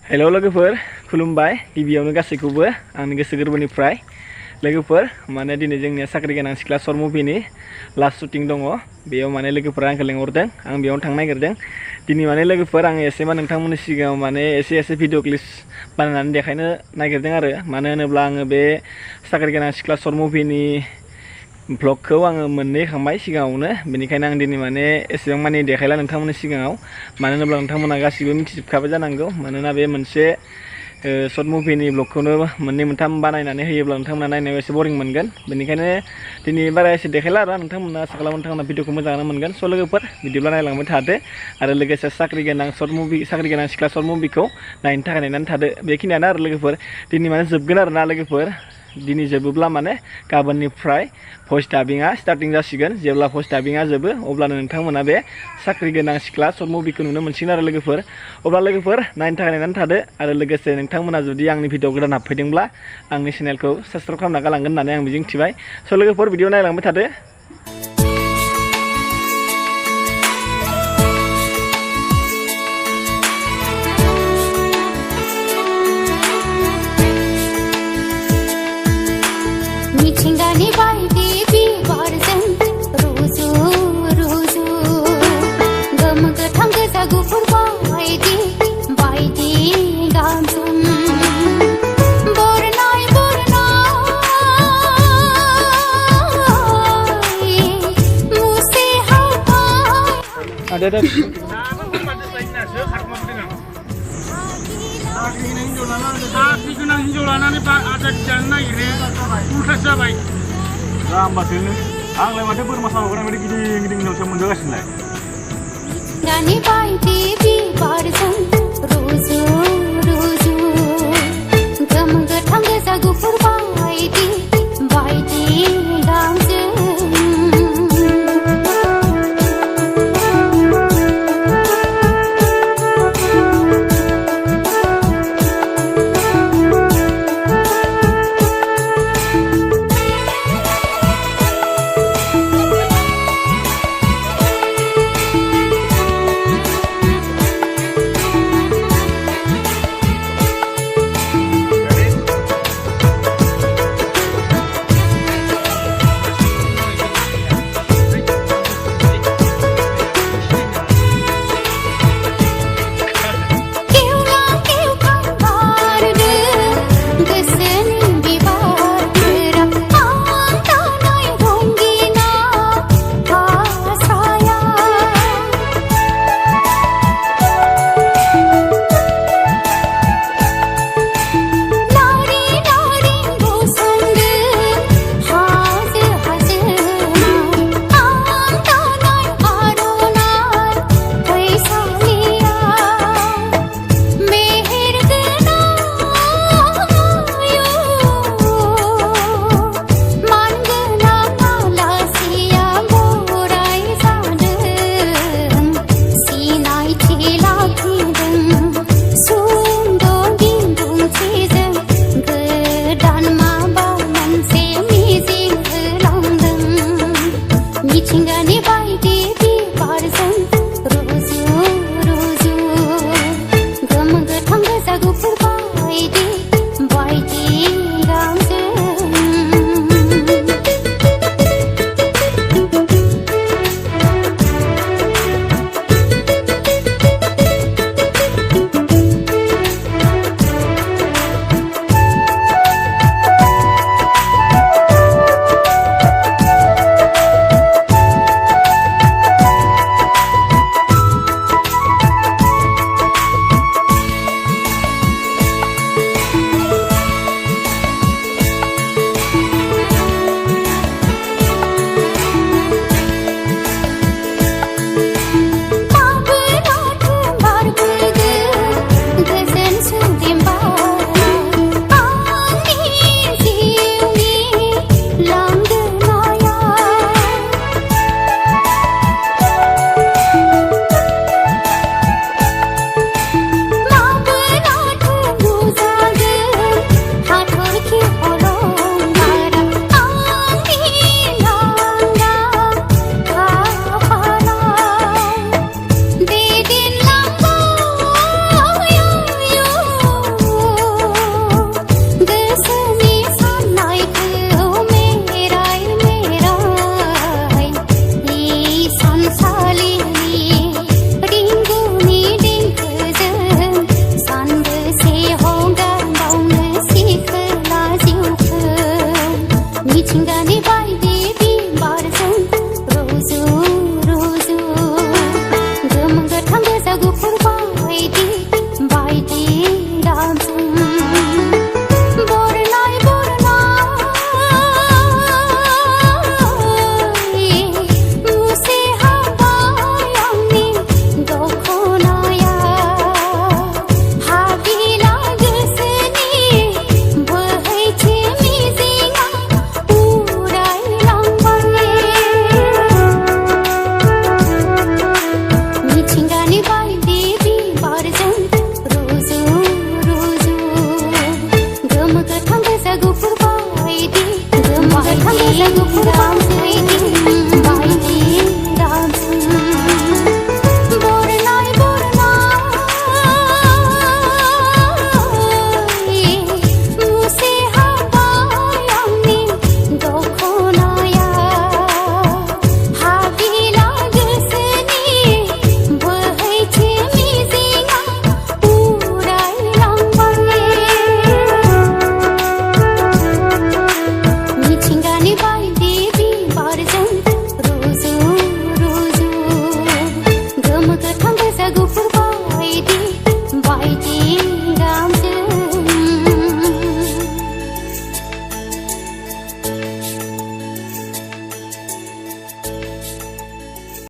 hello लोगोफोर खुलुमबाय गिबियावनो गासैखौबो आंनि गोसो गोरबोनिफ्राय लोगोफोर माने दिनै जोंनिया साख्रि गोनां सिख्ला शर्ट मुभिनि लास्ट शुटिं दङ बेयाव माने लोगोफोरा आंखौ लेंहरदों आं बेयावनो थांनो नागिरदों दिनै माने लोगोफोर आं एसेमा नोंथांमोननि सिगाङाव माने एसे भिडिअ क्लिप्स बानायनानै देखायनो नागिरदों आरो मानो होनोब्ला आङो बे साख्रि गोनां सिख्ला शर्ट मुभिनि ब्लगखौ आङो मोननै खांबाय सिगाङावनो बेनिखायनो आं दिनै माने एसेबां मानि देखायला नोंथांमोननि सिगाङाव मानो होनोब्ला नोंथांमोना गासिबो मिथिजोबखाबाय जानांगौ मानोना बे मोनसे शर्ट मुभिनि ब्लगखौनो मोननै मोनथाम बानायनानै होयोब्ला नोंथांमोना नायनायाव एसे बरिं मोनगोन बेनिखायनो दिनै बारा एसे देखायला आरो नोंथांमोना आसा खालामो नोंथांमोना भिडिअखौ मोजाङानो मोनगोन स' लोगोफोर बिदिब्ला नायलांबाय थादो आरो लोगोसे साख्रि गोनां सिख्ला शर्ट मुभिखौ नायनो थाखाय नायनानै थादो बेखिनियानो आरो लोगोफोर दिनै माने जोबगोन आरोना लोगोफोर दिनै जोबोब्ला माने गाबोननिफ्राय भइस डाबिंआ स्टार्टिं जासिगोन जेब्ला भइस डाबिंआ जोबो अब्लानो नोंथांमोना बे साख्रि गोनां सिख्ला शर्ट मुभिखौ नुनो मोनसिगोन आरो लोगोफोर अब्ला लोगोफोर नायनो थाखाय नायनानै थादो आरो लोगोसे नोंथांमोना जुदि आंनि भिडिअ गोदान हाबफैदोंब्ला आंनि चेनेलखौ साबस्क्राइब खालामना गालांगोन होननानै आं मिजिं थिबाय स' लोगोफोर भिडिअ नायलांबाय थादो मिथिंगानि बायदि बिबारजों रुजु रुजु गोमो गोथां गोजा गुफुर बायदि बायदि गाबजों बरनाय मुसे हाबाय साख्रि गोनां हिनजाव लानानै आजादि जानो नागिरो उल्थासो जाबाय दा होमबासो आंलाय माथो बोरमा सावग्रा बायदि गिदिं गिदिं नोंसो मोनजागासिनोलाय